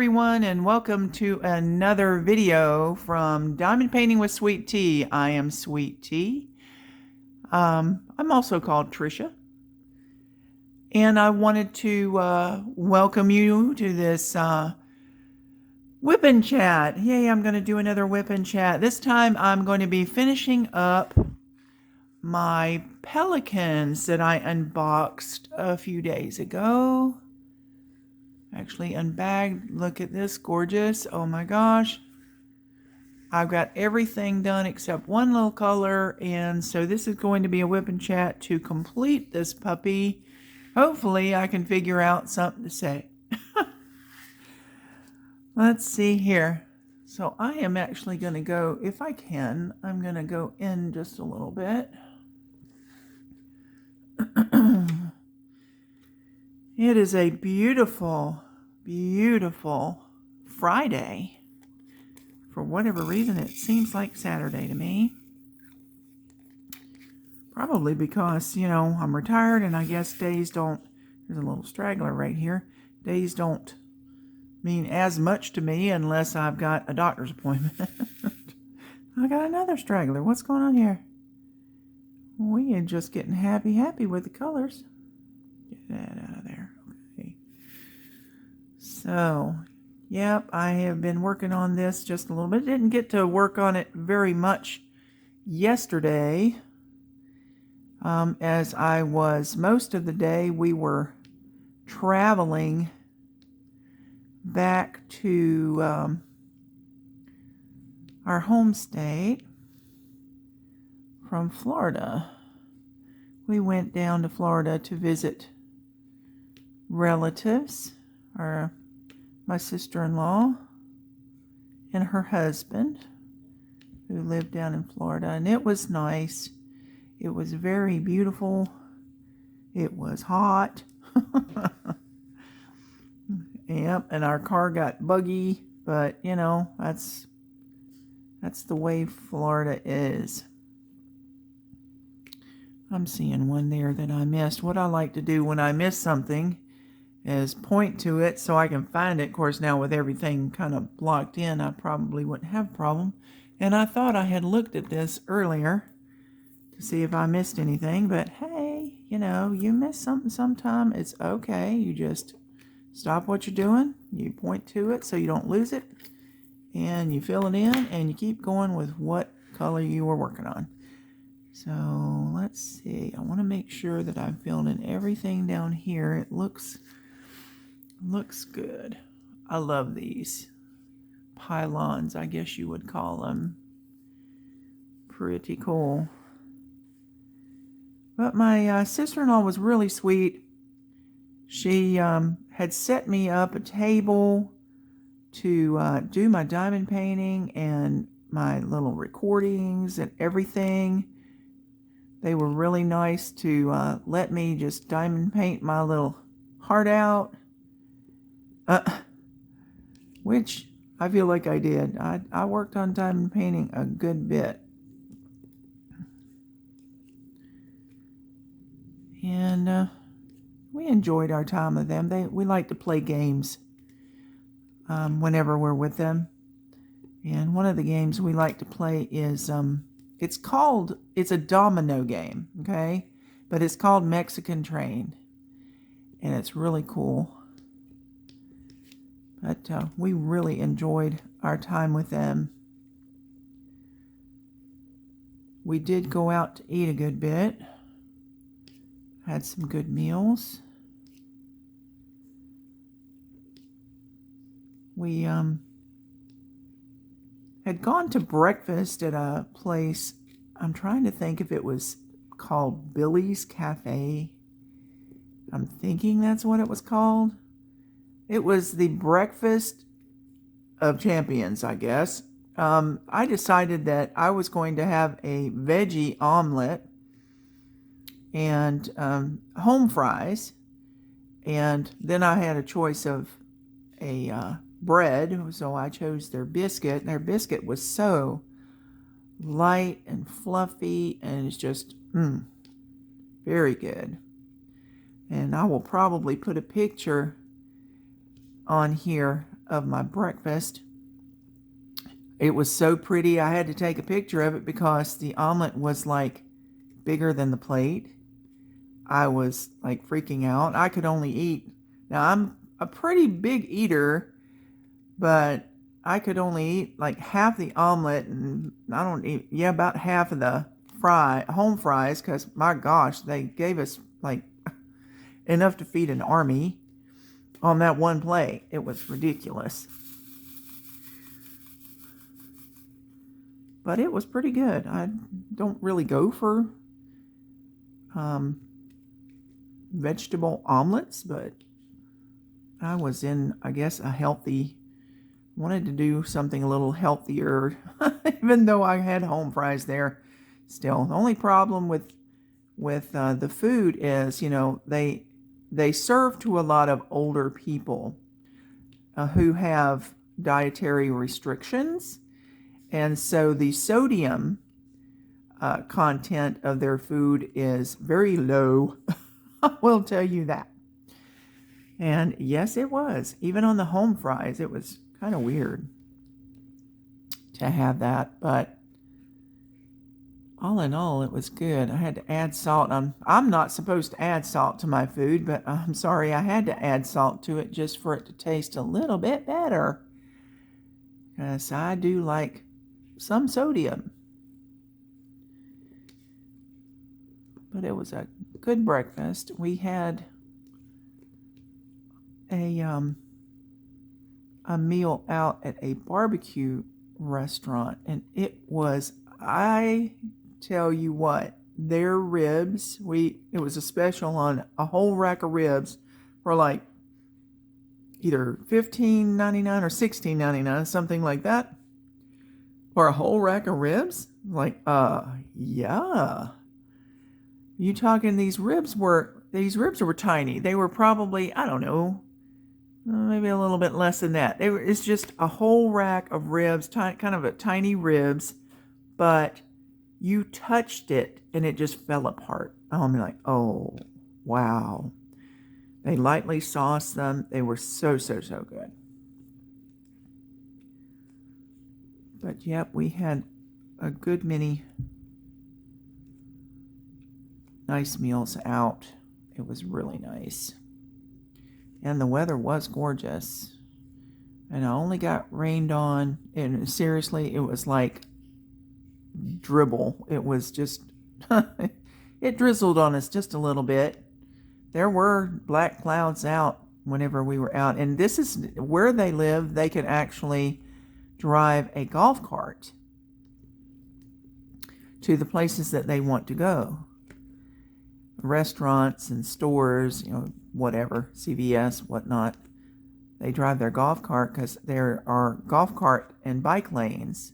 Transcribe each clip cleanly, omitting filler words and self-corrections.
everyone, and welcome to another video from Diamond Painting with Sweet Tea. I am Sweet Tea. I'm also called Trisha, and I wanted to welcome you to this whip and chat. Yay, I'm going to do another whip and chat. This time I'm going to be finishing up my Pelicans that I unboxed a few days ago. Actually unbagged. Look at this, gorgeous. Oh my gosh. I've got everything done except one little color, and so this is going to be a whip and chat to complete this puppy. Hopefully I can figure out something to say. Let's see here. So I am actually going to go, if I can, I'm going to go in just a little bit. It is a beautiful, beautiful Friday. For whatever reason, it seems like Saturday to me. Probably because, you know, I'm retired and I guess days don't, there's a little straggler right here. Days don't mean as much to me unless I've got a doctor's appointment. I got another straggler. What's going on here? We are just getting happy with the colors. Get that out of there. Okay. So, yep, I have been working on this just a little bit. Didn't get to work on it very much yesterday. As I was, most of the day we were traveling back to our home state from Florida. We went down to Florida to visit relatives, my sister-in-law and her husband, who lived down in Florida, and it was nice. It was very beautiful. It was hot. Yep, and our car got buggy, but you know, that's the way Florida is. I'm seeing one there that I missed. What I like to do when I miss something is point to it so I can find it. Of course, now with everything kind of blocked in, I probably wouldn't have a problem. And I thought I had looked at this earlier to see if I missed anything, but hey, you know, you miss something sometime, it's okay. You just stop what you're doing, you point to it so you don't lose it, and you fill it in, and you keep going with what color you were working on. So let's see, I want to make sure that I'm filling in everything down here. It looks good. I love these pylons, I guess you would call them. Pretty cool. But my sister-in-law was really sweet. She had set me up a table to do my diamond painting and my little recordings and everything. They were really nice to let me just diamond paint my little heart out, which I feel like I did. I worked on diamond painting a good bit. And we enjoyed our time with them. We like to play games whenever we're with them. And one of the games we like to play is, it's a domino game, okay? But it's called Mexican Train. And it's really cool. But we really enjoyed our time with them. We did go out to eat a good bit. Had some good meals. We had gone to breakfast at a place, I'm trying to think if it was called Billy's Cafe. I'm thinking that's what it was called. It was the breakfast of champions, I guess. I decided that I was going to have a veggie omelet and home fries, and then I had a choice of a bread, so I chose their biscuit. Their biscuit was so light and fluffy, and it's just very good. And I will probably put a picture on here of my breakfast. It was so pretty, I had to take a picture of it because the omelet was like bigger than the plate. I was like freaking out. I could only eat. Now, I'm a pretty big eater, but I could only eat like half the omelet, and I don't eat, yeah, about half of the home fries, because my gosh, they gave us like enough to feed an army on that one plate. It was ridiculous. But it was pretty good. I don't really go for vegetable omelets, but I was in, I guess, wanted to do something a little healthier, even though I had home fries there. Still, the only problem with the food is, they serve to a lot of older people who have dietary restrictions. And so the sodium content of their food is very low. I will tell you that. And yes, it was. Even on the home fries, it was kind of weird to have that. But all in all, it was good. I had to add salt. I'm not supposed to add salt to my food, but I'm sorry, I had to add salt to it just for it to taste a little bit better. Because I do like some sodium. But it was a good breakfast. We had a meal out at a barbecue restaurant, and it was, I tell you what, their ribs, it was a special on a whole rack of ribs for like either $15.99 or $16.99, something like that. For a whole rack of ribs? Like, yeah. You talking these ribs were tiny. They were probably, I don't know, maybe a little bit less than that. It's just a whole rack of ribs, kind of a tiny ribs, but you touched it and it just fell apart. I'm like, oh, wow. They lightly sauced them. They were so good. But yep, we had a good many nice meals out. It was really nice. And the weather was gorgeous. And I only got rained on, and seriously, it was like dribble. It was just, it drizzled on us just a little bit. There were black clouds out whenever we were out. And this is where they live. They could actually drive a golf cart to the places that they want to go. Restaurants and stores, whatever, CVS, whatnot. They drive their golf cart because there are golf cart and bike lanes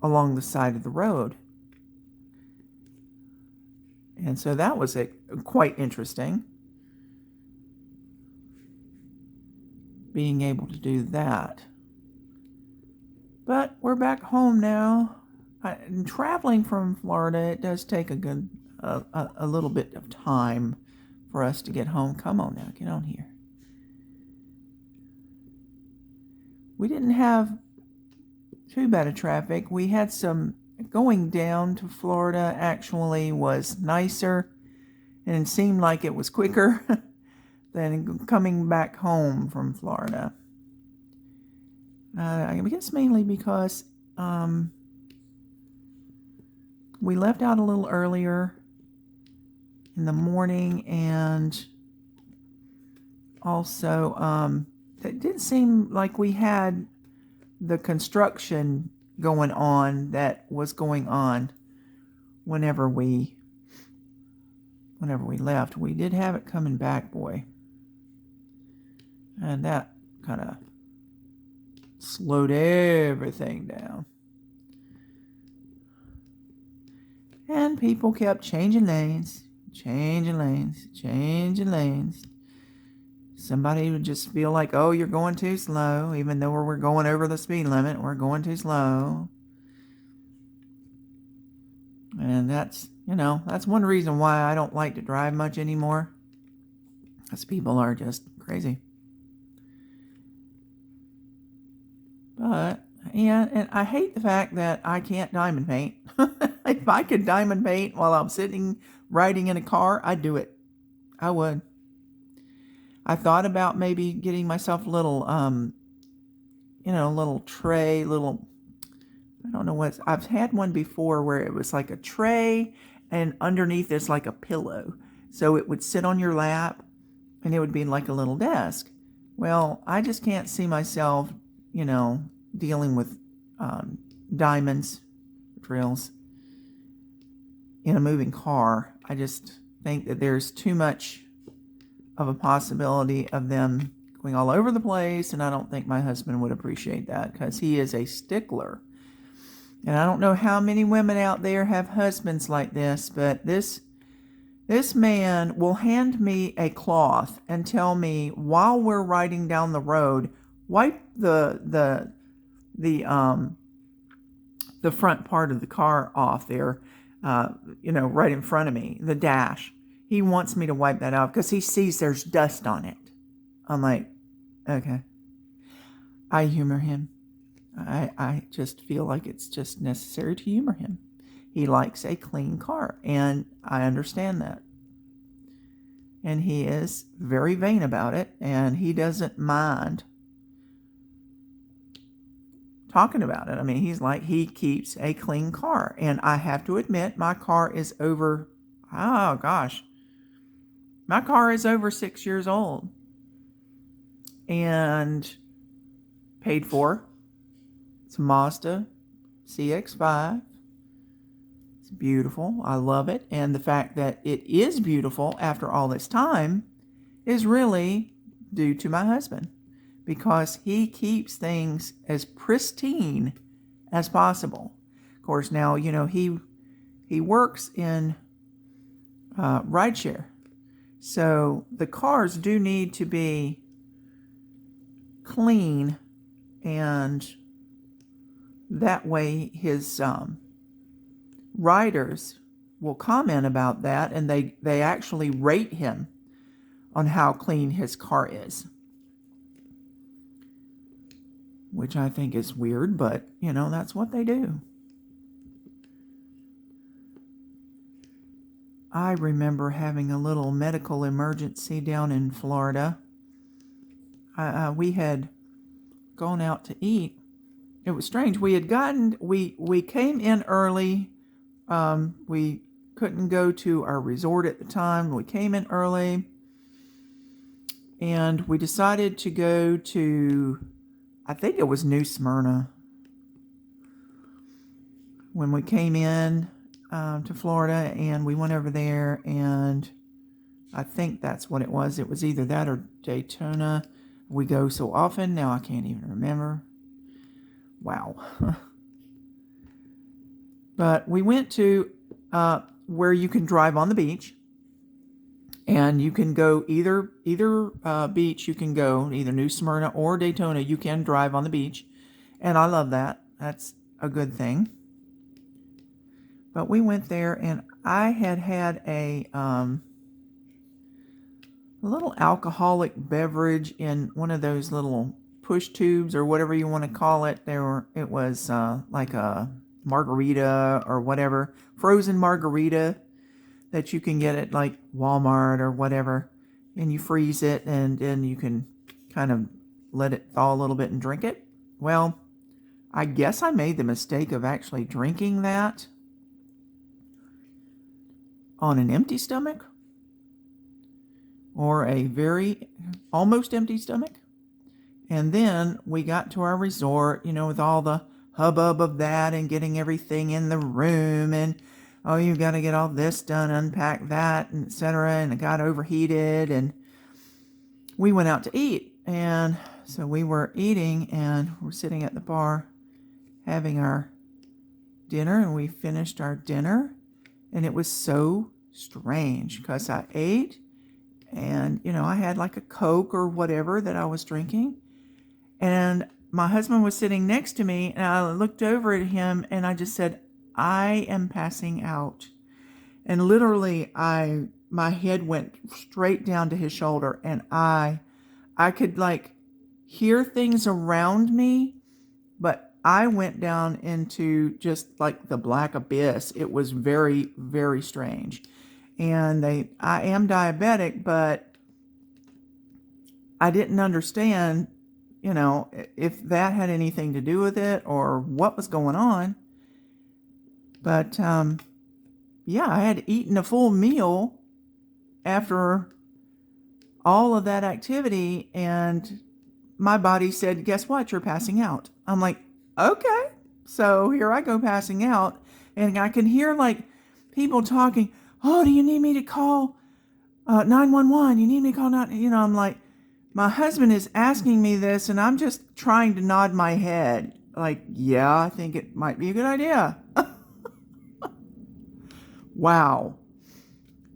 along the side of the road. And so that was quite interesting, being able to do that. But we're back home now. Traveling from Florida, it does take a little bit of time for us to get home. Come on now, get on here. We didn't have too bad of traffic. We had some going down to Florida actually was nicer, and it seemed like it was quicker than coming back home from Florida. I guess mainly because we left out a little earlier in the morning, and also it didn't seem like we had the construction going on that was going on whenever we left. We did have it coming back, boy, and that kind of slowed everything down. And people kept changing lanes. Somebody would just feel like, oh, you're going too slow, even though we're going over the speed limit. We're going too slow. And that's one reason why I don't like to drive much anymore. Because people are just crazy. But, yeah, and I hate the fact that I can't diamond paint. If I could diamond paint while I'm sitting riding in a car, I'd do it. I would. I thought about maybe getting myself a little, little tray, I don't know what, I've had one before where it was like a tray and underneath is like a pillow. So it would sit on your lap and it would be like a little desk. Well, I just can't see myself, dealing with diamonds, drills in a moving car. I just think that there's too much of a possibility of them going all over the place, and I don't think my husband would appreciate that because he is a stickler. And I don't know how many women out there have husbands like this, but this man will hand me a cloth and tell me while we're riding down the road, wipe the front part of the car off there, right in front of me, the dash. He wants me to wipe that off because he sees there's dust on it. I'm like, okay. I humor him. I just feel like it's just necessary to humor him. He likes a clean car, and I understand that. And he is very vain about it, and he doesn't mind talking about it. I mean, he keeps a clean car, and I have to admit my car is over, my car is over 6 years old and paid for. It's a Mazda CX-5. It's beautiful. I love it. And the fact that it is beautiful after all this time is really due to my husband, because he keeps things as pristine as possible. Of course, now, he works in rideshare. So the cars do need to be clean, and that way his riders will comment about that, and they actually rate him on how clean his car is. Which I think is weird, but, that's what they do. I remember having a little medical emergency down in Florida. We had gone out to eat. It was strange. We came in early. We couldn't go to our resort at the time. We came in early, and we decided to go to, I think it was New Smyrna. When we came in to Florida, and we went over there, and I think that's what it was. It was either that or Daytona. We go so often, now I can't even remember. Wow. But we went to where you can drive on the beach, and you can go either beach. You can go either New Smyrna or Daytona. You can drive on the beach, and I love that. That's a good thing. But we went there, and I had a little alcoholic beverage in one of those little push tubes or whatever you want to call it. It was like a margarita or whatever, frozen margarita that you can get at like Walmart or whatever, and you freeze it, and then you can kind of let it thaw a little bit and drink it. Well, I guess I made the mistake of actually drinking that on an empty stomach, or a very almost empty stomach. And then we got to our resort, with all the hubbub of that and getting everything in the room, and you got to get all this done, unpack that, and etc. And it got overheated, and we went out to eat. And so we were eating, and we're sitting at the bar having our dinner, and we finished our dinner, and it was so strange because I ate, and I had like a Coke or whatever that I was drinking, and my husband was sitting next to me, and I looked over at him, and I just said, I am passing out. And literally I my head went straight down to his shoulder, and I could like hear things around me, but I went down into just like the black abyss. It was very, very strange. And I am diabetic, but I didn't understand, if that had anything to do with it or what was going on. But yeah, I had eaten a full meal after all of that activity, and my body said, guess what? You're passing out. I'm like, okay. So here I go passing out, and I can hear like people talking, oh, do you need me to call 911? You need me to call 911? I'm like, my husband is asking me this, and I'm just trying to nod my head. Like, yeah, I think it might be a good idea. Wow.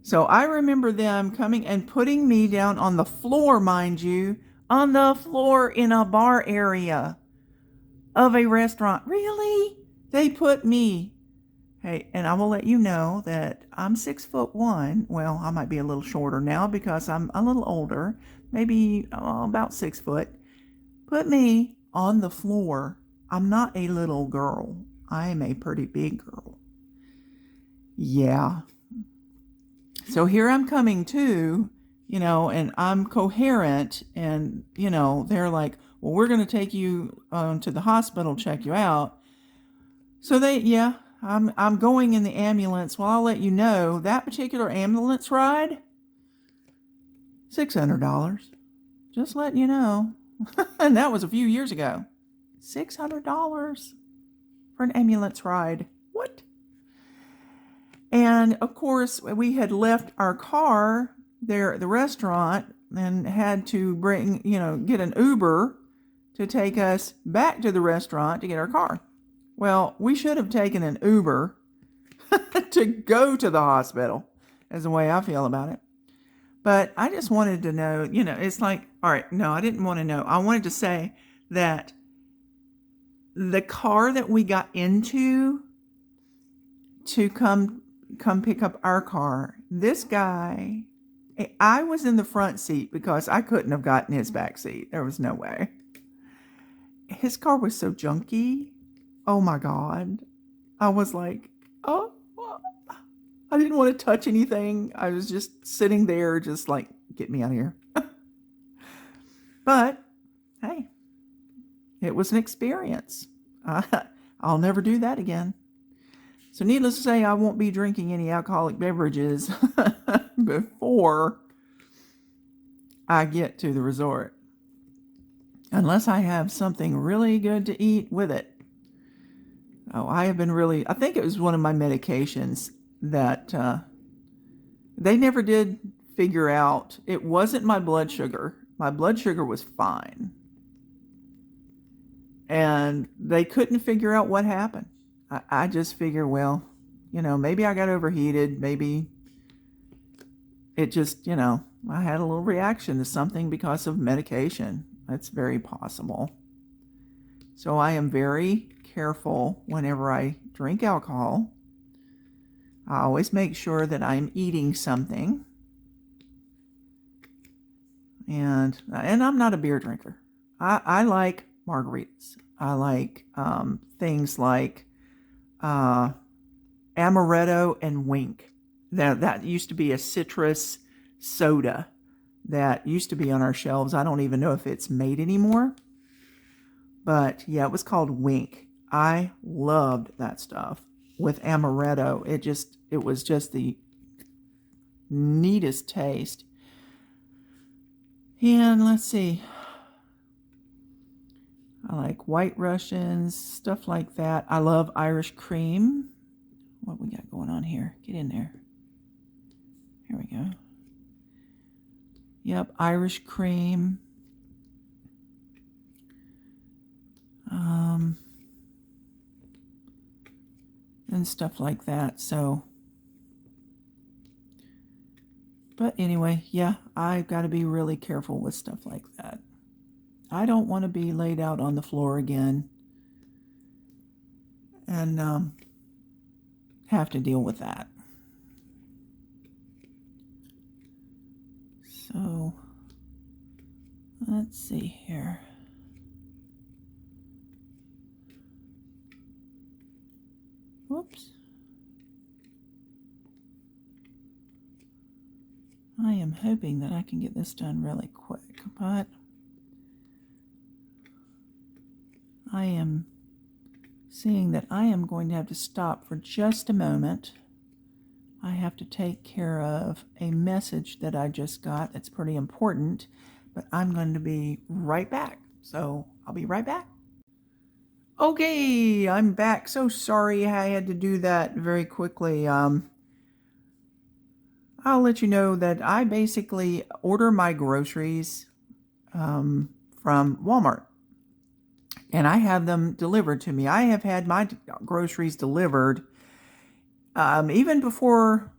So I remember them coming and putting me down on the floor, mind you, on the floor in a bar area of a restaurant. Really? They put me. Hey, and I will let you know that I'm 6'1". Well, I might be a little shorter now because I'm a little older, maybe about 6 foot. Put me on the floor. I'm not a little girl. I am a pretty big girl. Yeah. So here I'm coming to, and I'm coherent, and, they're like, well, we're going to take you to the hospital, check you out. So I'm going in the ambulance. Well, I'll let you know, that particular ambulance ride, $600. Just letting you know. And that was a few years ago. $600 for an ambulance ride. What? And of course, we had left our car there at the restaurant and had to get an Uber to take us back to the restaurant to get our car. Well, we should have taken an Uber to go to the hospital, is the way I feel about it. But I just wanted to know, it's like, all right, no, I didn't want to know. I wanted to say that the car that we got into to come pick up our car, this guy, I was in the front seat because I couldn't have gotten his back seat. There was no way. His car was so junky. Oh my God. I was like, oh, I didn't want to touch anything. I was just sitting there, just like, get me out of here. But hey, it was an experience. I'll never do that again. So needless to say, I won't be drinking any alcoholic beverages before I get to the resort. Unless I have something really good to eat with it. Oh, I think it was one of my medications that they never did figure out. It wasn't my blood sugar. My blood sugar was fine. And they couldn't figure out what happened. I just figure, well, maybe I got overheated. Maybe it just, I had a little reaction to something because of medication. That's very possible. So I am very careful whenever I drink alcohol. I always make sure that I'm eating something. And I'm not a beer drinker. I like margaritas. I like things like amaretto and Wink. That used to be a citrus soda that used to be on our shelves. I don't even know if it's made anymore. But yeah, it was called Wink. I loved that stuff with amaretto. It was just the neatest taste. And let's see. I like White Russians, stuff like that. I love Irish cream. What we got going on here? Get in there. Here we go. Yep, Irish cream. And stuff like that. So, but anyway, yeah, I've got to be really careful with stuff like that. I don't want to be laid out on the floor again and have to deal with that. So, let's see here. Whoops. I am hoping that I can get this done really quick, but I am seeing that I am going to have to stop for just a moment. I have to take care of a message that I just got that's pretty important, but I'm going to be right back. So I'll be right back. Okay, I'm back. So sorry I had to do that very quickly. I'll let you know that I basically order my groceries from Walmart, and I have them delivered to me. I have had my groceries delivered even before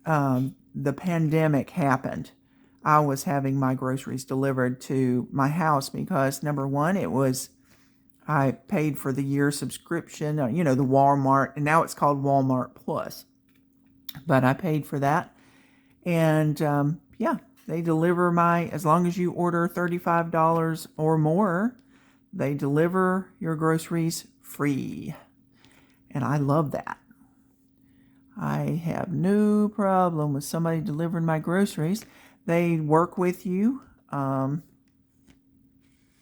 the pandemic happened. I was having my groceries delivered to my house because, number one, I paid for the year subscription, the Walmart, and now it's called Walmart Plus. But I paid for that. And they deliver as long as you order $35 or more, they deliver your groceries free. And I love that. I have no problem with somebody delivering my groceries. They work with you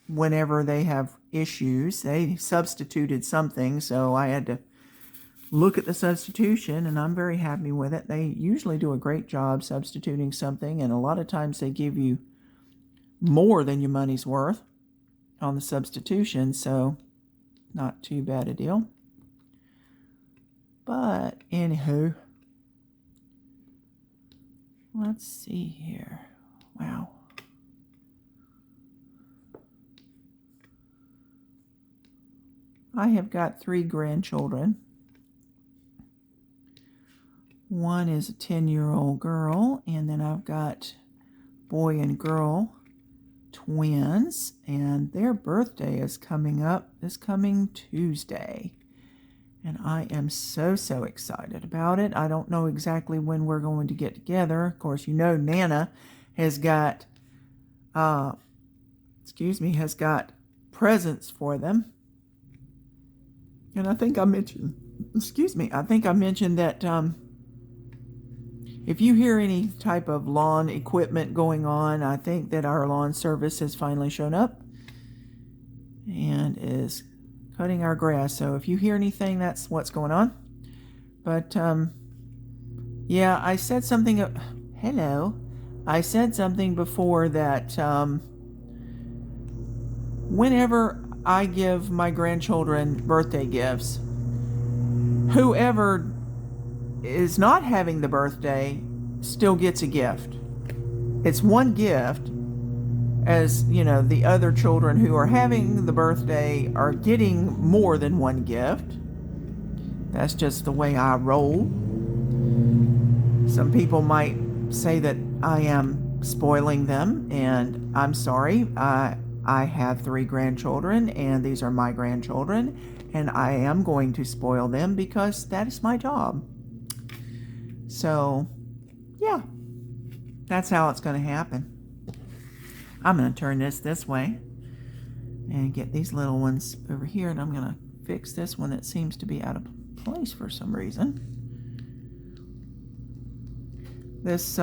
whenever they have issues. They substituted something, so I had to look at the substitution, and I'm very happy with it. They usually do a great job substituting something, and a lot of times they give you more than your money's worth on the substitution, so not too bad a deal. But anywho, let's see here. Wow. I have got 3 grandchildren. One is a 10-year-old girl, and then I've got boy and girl twins, and their birthday is coming up this coming Tuesday. And I am so excited about it. I don't know exactly when we're going to get together. Of course, Nana has got, has got presents for them. And I think I mentioned that if you hear any type of lawn equipment going on, I think that our lawn service has finally shown up and is cutting our grass. So if you hear anything, that's what's going on. But I said something. Hello. I said something before that whenever I give my grandchildren birthday gifts, whoever is not having the birthday still gets a gift. It's one gift, as the other children who are having the birthday are getting more than one gift. That's just the way I roll. Some people might say that I am spoiling them, and I'm sorry. I have 3 grandchildren, and these are my grandchildren, and I am going to spoil them because that is my job. So, yeah, that's how it's going to happen. I'm going to turn this way and get these little ones over here, and I'm going to fix this one that seems to be out of place for some reason. This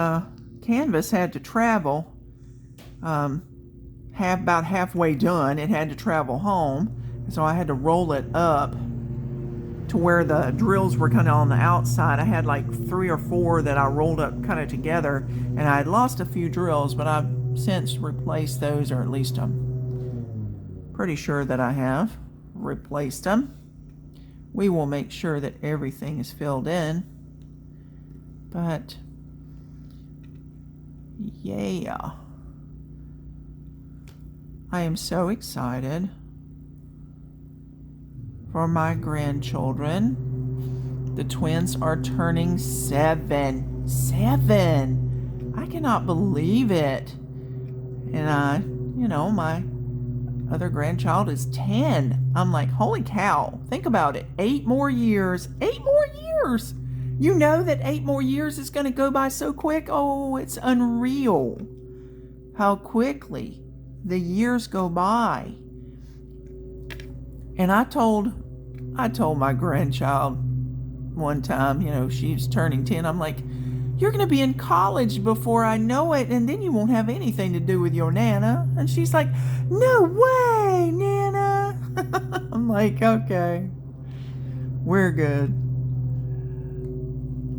canvas had to travel about halfway done. It had to travel home, so I had to roll it up to where the drills were kind of on the outside. I had like 3 or 4 that I rolled up kind of together, and I had lost a few drills, but I've since replaced those, or at least I'm pretty sure that I have replaced them. We will make sure that everything is filled in, but yeah, I am so excited for my grandchildren. The twins are turning 7. I cannot believe it. And my other grandchild is 10. I'm like, holy cow, think about it. 8 more years. You know that 8 more years is going to go by so quick? Oh, it's unreal how quickly the years go by. And I told my grandchild one time, she was turning 10. I'm like, you're going to be in college before I know it, and then you won't have anything to do with your Nana. And she's like, no way, Nana. I'm like, okay, we're good.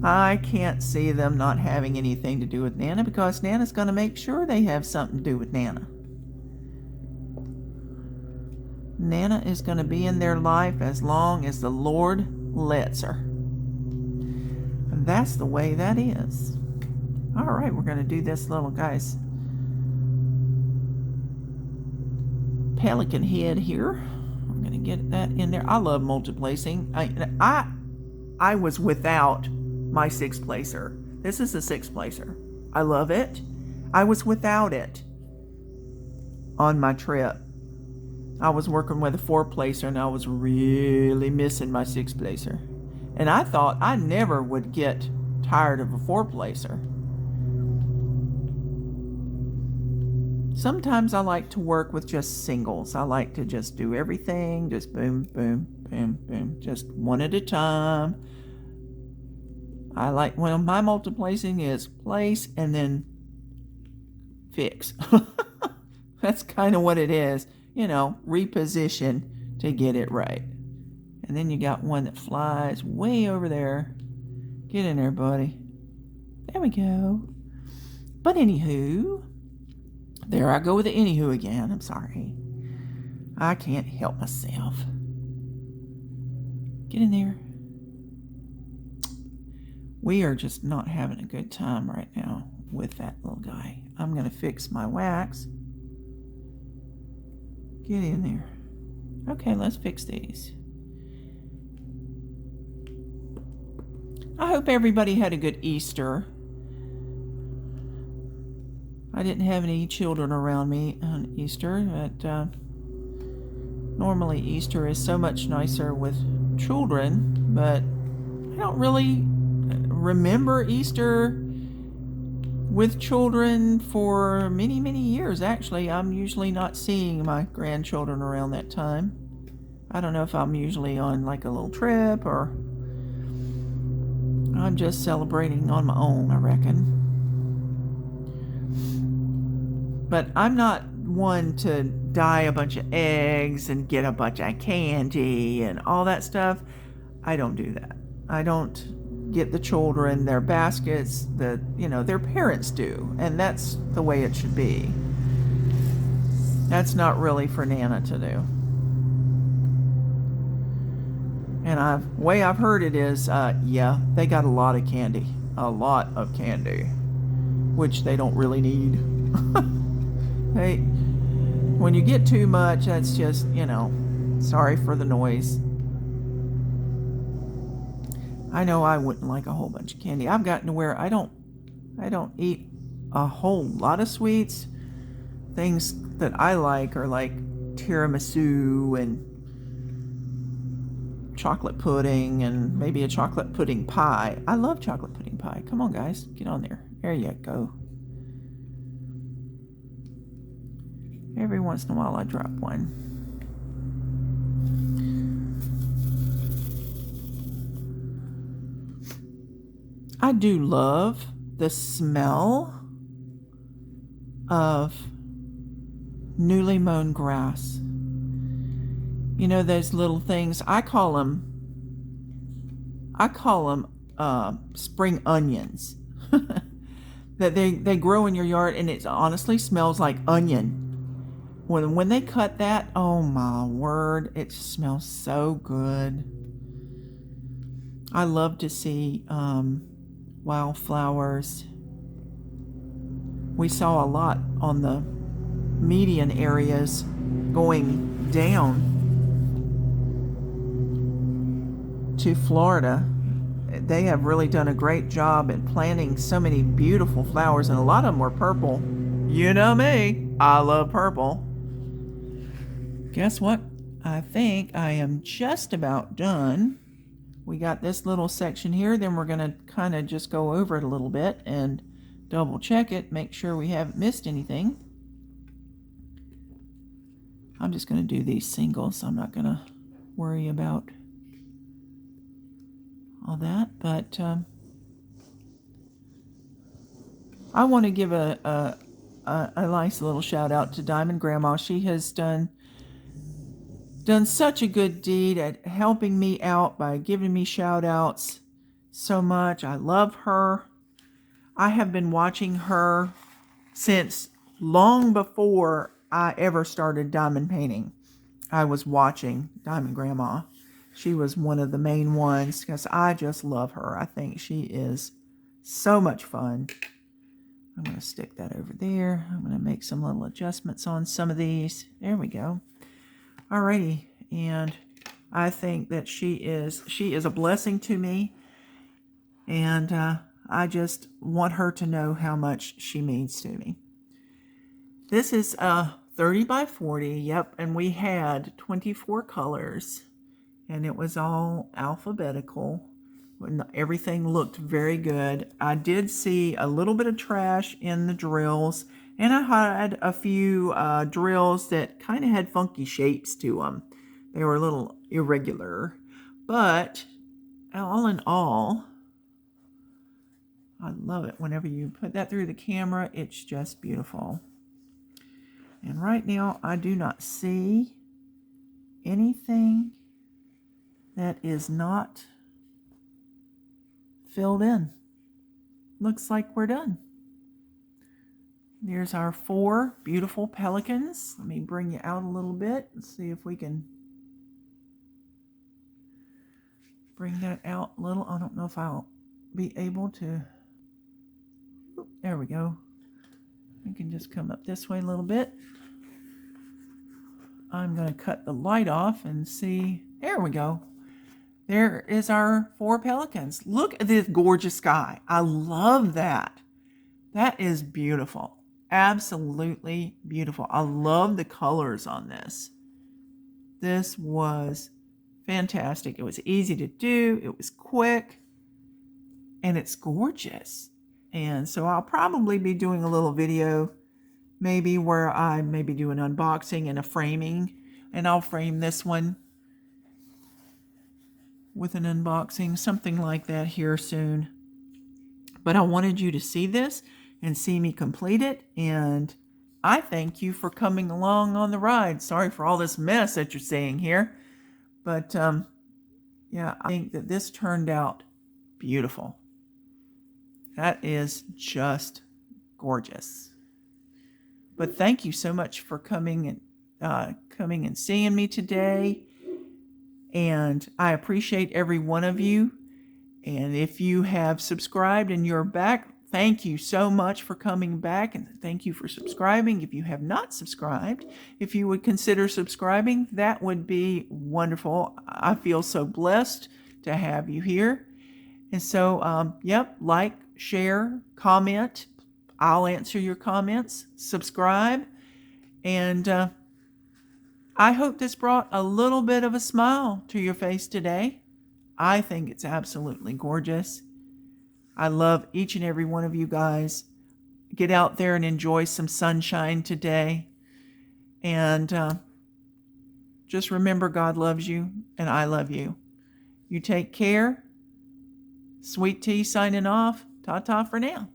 I can't see them not having anything to do with Nana, because Nana's going to make sure they have something to do with Nana. Nana is going to be in their life as long as the Lord lets her. And that's the way that is. All right, we're going to do this little guy's pelican head here. I'm going to get that in there. I love multiplacing. I was without my 6th placer. This is a 6th placer. I love it. I was without it on my trip. I was working with a 4 placer, and I was really missing my 6 placer. And I thought I never would get tired of a 4 placer. Sometimes I like to work with just singles. I like to just do everything, just boom, boom, boom, boom, just one at a time. I like when my multiplacing is place and then fix. That's kind of what it is. Reposition to get it right. And then you got one that flies way over there. Get in there, buddy. There we go. But anywho, there I go with the anywho again. I'm sorry. I can't help myself. Get in there. We are just not having a good time right now with that little guy. I'm going to fix my wax. Get in there. Okay, let's fix these. I hope everybody had a good Easter. I didn't have any children around me on Easter, but normally Easter is so much nicer with children, but I don't really remember Easter with children for many, many years. Actually, I'm usually not seeing my grandchildren around that time. I don't know if I'm usually on like a little trip, or I'm just celebrating on my own, I reckon. But I'm not one to dye a bunch of eggs and get a bunch of candy and all that stuff. I don't do that. I don't get the children their baskets that, their parents do. And that's the way it should be. That's not really for Nana to do. And way I've heard it is, they got a lot of candy. A lot of candy. Which they don't really need. Hey, when you get too much, that's just, sorry for the noise. I know I wouldn't like a whole bunch of candy. I've gotten to where I don't eat a whole lot of sweets. Things that I like are like tiramisu and chocolate pudding and maybe a chocolate pudding pie. I love chocolate pudding pie. Come on, guys, get on there. There you go. Every once in a while I drop one. I do love the smell of newly mown grass. Those little things, I call them spring onions. That they grow in your yard, and it honestly smells like onion. When they cut that, oh my word, it smells so good. I love to see wildflowers. We saw a lot on the median areas going down to Florida. They have really done a great job at planting so many beautiful flowers, and a lot of them were purple. You know me, I love purple. Guess what? I think I am just about done we got this little section here. Then we're going to kind of just go over it a little bit and double check it, make sure we haven't missed anything. I'm just going to do these singles. I'm not going to worry about all that, but I want to give a nice little shout out to Diamond Grandma. She has done such a good deed at helping me out by giving me shout outs so much. I love her. I have been watching her since long before I ever started diamond painting. I was watching Diamond Grandma. She was one of the main ones because I just love her. I think she is so much fun. I'm going to stick that over there. I'm going to make some little adjustments on some of these. There we go. Alrighty, and I think that she is a blessing to me, and I just want her to know how much she means to me. This is 30 by 40, yep, and we had 24 colors, and it was all alphabetical. Everything looked very good. I did see a little bit of trash in the drills, and I had a few drills that kind of had funky shapes to them. They were a little irregular, but all in all, I love it. Whenever you put that through the camera, it's just beautiful. And right now, I do not see anything that is not filled in. Looks like we're done. There's our 4 beautiful pelicans. Let me bring you out a little bit and see if we can bring that out a little. I don't know if I'll be able to. There we go. We can just come up this way a little bit. I'm going to cut the light off and see. There we go. There is our 4 pelicans. Look at this gorgeous sky. I love that. That is beautiful. Absolutely beautiful. I love the colors on this. This was fantastic. It was easy to do. It was quick. And it's gorgeous. And so I'll probably be doing a little video maybe where I maybe do an unboxing and a framing. And I'll frame this one with an unboxing, something like that here soon. But I wanted you to see this and see me complete it, and I thank you for coming along on the ride. Sorry for all this mess that you're seeing here, but yeah, I think that this turned out beautiful. That is just gorgeous. But thank you so much for coming and seeing me today. And I appreciate every one of you. And if you have subscribed and you're back, thank you so much for coming back. And thank you for subscribing. If you have not subscribed, if you would consider subscribing, that would be wonderful. I feel so blessed to have you here. And so, yep, like, share, comment. I'll answer your comments. Subscribe. And I hope this brought a little bit of a smile to your face today. I think it's absolutely gorgeous. I love each and every one of you guys. Get out there and enjoy some sunshine today. And just remember, God loves you and I love you. You take care. Sweet Tea signing off. Ta-ta for now.